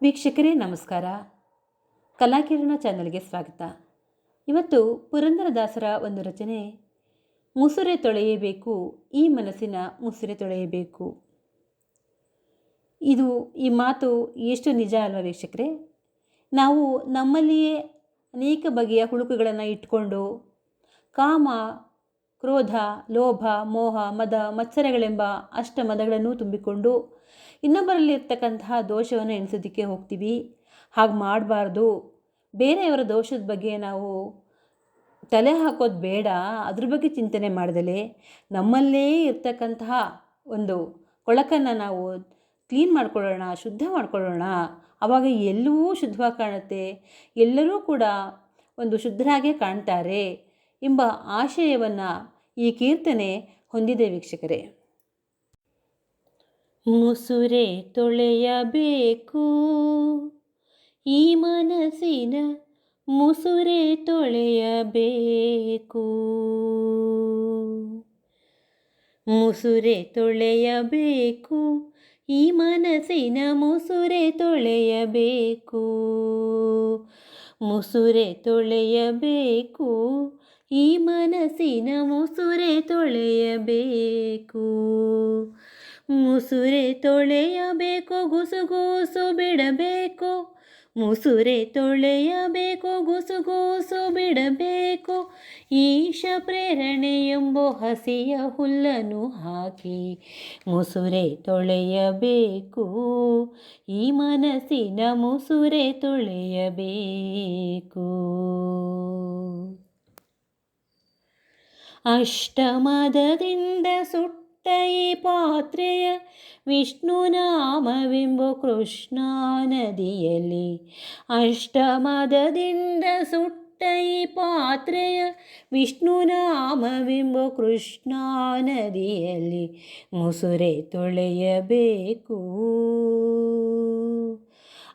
ವೀಕ್ಷಕರೇ ನಮಸ್ಕಾರ. ಕಲಾಕಿರಣ ಚಾನಲ್ಗೆ ಸ್ವಾಗತ. ಇವತ್ತು ಪುರಂದರದಾಸರ ಒಂದು ರಚನೆ, ಮುಸುರೆ ತೊಳೆಯಬೇಕು ಈ ಮನಸ್ಸಿನ ಮುಸುರೆ ತೊಳೆಯಬೇಕು. ಈ ಮಾತು ಎಷ್ಟು ನಿಜ ಅಲ್ವಾ ವೀಕ್ಷಕರೇ? ನಾವು ನಮ್ಮಲ್ಲಿಯೇ ಅನೇಕ ಬಗೆಯ ಹುಳುಕುಗಳನ್ನು ಇಟ್ಕೊಂಡು ಕಾಮ, ಕ್ರೋಧ, ಲೋಭ, ಮೋಹ, ಮದ, ಮತ್ಸರಗಳೆಂಬ ಮದಗಳನ್ನು ತುಂಬಿಕೊಂಡು ಇನ್ನೊಬ್ಬರಲ್ಲಿರ್ತಕ್ಕಂತಹ ದೋಷವನ್ನು ಎಣಿಸೋದಕ್ಕೆ ಹೋಗ್ತೀವಿ. ಹಾಗೆ ಮಾಡಬಾರ್ದು. ಬೇರೆಯವರ ದೋಷದ ಬಗ್ಗೆ ನಾವು ತಲೆ ಹಾಕೋದು ಬೇಡ. ಅದ್ರ ಬಗ್ಗೆ ಚಿಂತನೆ ಮಾಡ್ದಲೇ ನಮ್ಮಲ್ಲೇ ಇರ್ತಕ್ಕಂತಹ ಒಂದು ಕೊಳಕನ್ನು ನಾವು ಕ್ಲೀನ್ ಮಾಡ್ಕೊಳ್ಳೋಣ, ಶುದ್ಧ ಮಾಡ್ಕೊಳ್ಳೋಣ. ಆವಾಗ ಎಲ್ಲವೂ ಶುದ್ಧವಾಗಿ ಕಾಣುತ್ತೆ, ಎಲ್ಲರೂ ಕೂಡ ಒಂದು ಶುದ್ಧರಾಗೇ ಕಾಣ್ತಾರೆ ಎಂಬ ಆಶಯವನ್ನು ಈ ಕೀರ್ತನೆ ಹೊಂದಿದೆ ವೀಕ್ಷಕರೇ. ಮುಸುರೆ ತೊಳೆಯಬೇಕು ಈ ಮನಸ್ಸಿನ ಮುಸುರೆ ತೊಳೆಯಬೇಕು. ಮುಸುರೆ ತೊಳೆಯಬೇಕು ಈ ಮನಸ್ಸಿನ ಮುಸುರೆ ತೊಳೆಯಬೇಕು. ಮುಸುರೆ ತೊಳೆಯಬೇಕು ಈ ಮನಸ್ಸಿನ ಮುಸುರೆ ತೊಳೆಯಬೇಕು. ಮುಸುರೆ ತೊಳೆಯಬೇಕು, ಗುಸುಗುಸು ಬಿಡಬೇಕು. ಮುಸುರೆ ತೊಳೆಯಬೇಕು, ಗುಸುಗುಸು ಬಿಡಬೇಕು. ಈಶ ಪ್ರೇರಣೆ ಎಂಬ ಹಸಿಯ ಹುಲ್ಲನ್ನು ಹಾಕಿ ಮುಸುರೆ ತೊಳೆಯಬೇಕು ಈ ಮನಸ್ಸಿನ ಮುಸುರೆ ತೊಳೆಯಬೇಕು. ಅಷ್ಟಮದದಿಂದ ಸುಟ್ಟ ಈ ಪಾತ್ರೆಯ ವಿಷ್ಣು ನಾಮವೆಂಬ ಕೃಷ್ಣಾ ನದಿಯಲ್ಲಿ. ಅಷ್ಟಮದದಿಂದ ಸುಟ್ಟ ಈ ಪಾತ್ರೆಯ ವಿಷ್ಣು ನಾಮವೆಂಬ ಕೃಷ್ಣಾ ನದಿಯಲ್ಲಿ ಮುಸುರೆ ತೊಳೆಯಬೇಕು.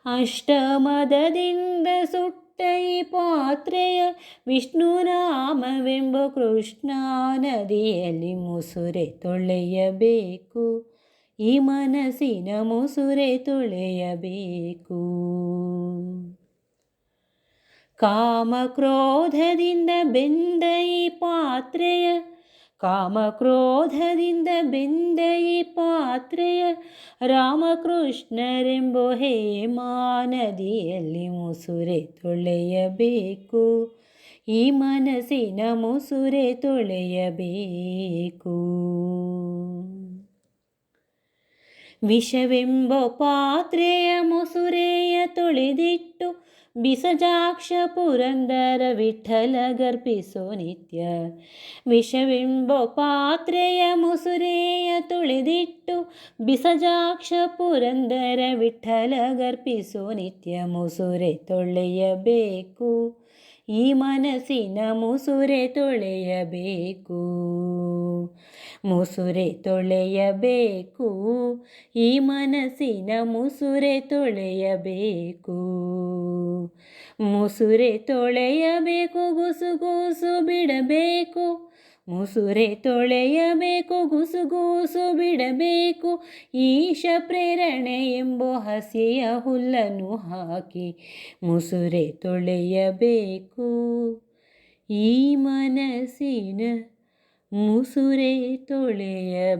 ಅಷ್ಟಮದದಿಂದ ಸುಟ್ಟ ಈ ಪಾತ್ರೆಯ ವಿಷ್ಣು ನಾಮವೆಂಬ ಕೃಷ್ಣಾ ನದಿಯಲ್ಲಿ ಮುಸುರೆ ತೊಳೆಯಬೇಕು ಈ ಮನಸ್ಸಿನ ಮುಸುರೆ ತೊಳೆಯಬೇಕು. ಕಾಮ ಕ್ರೋಧದಿಂದ ಬೆಂದ ಈ ಪಾತ್ರೆಯ, ಕಾಮಕ್ರೋಧದಿಂದ ಬೆಂದ ಈ ಪಾತ್ರೆಯ ರಾಮಕೃಷ್ಣರೆಂಬ ಹೇಮಾ ನದಿಯಲ್ಲಿ ಮುಸುರೆ ತೊಳೆಯಬೇಕು ಈ ಮನಸ್ಸಿನ ಮುಸುರೆ ತೊಳೆಯಬೇಕು. ವಿಷವೆಂಬ ಪಾತ್ರೆಯ ಮುಸುರೆಯ ತೊಳೆದಿಟ್ಟು ಬಿಸಜಾಕ್ಷ ಪುರಂದರ ವಿಠಲ ಗರ್ಪಿಸೋ ನಿತ್ಯ. ವಿಷವೆಂಬ ಪಾತ್ರೆಯ ಮುಸುರೆಯ ತೊಳೆದಿಟ್ಟು ಬಿಸಜಾಕ್ಷ ಪುರಂದರ ವಿಠಲ ಗರ್ಪಿಸೋ ನಿತ್ಯ ಮುಸುರೆ ತೊಳೆಯಬೇಕು ಈ ಮನಸ್ಸಿನ ಮುಸುರೆ ತೊಳೆಯಬೇಕು. ಮುಸುರೆ ತೊಳೆಯಬೇಕು ಈ ಮನಸ್ಸಿನ ಮುಸುರೆ ತೊಳೆಯಬೇಕು. ಮುಸುರೆ ತೊಳೆಯಬೇಕು, ಗುಸುಗುಸು ಬಿಡಬೇಕು. ಮುಸುರೆ ತೊಳೆಯಬೇಕು, ಗುಸುಗುಸು ಬಿಡಬೇಕು. ಈಶ ಪ್ರೇರಣೆ ಎಂಬ ಹಸಿಯ ಹುಲ್ಲನ್ನು ಹಾಕಿ ಮುಸುರೆ ತೊಳೆಯಬೇಕು ಈ ಮನಸ್ಸಿನ ಮುಸುರೆ ತೊಳೆಯಬೇಕು.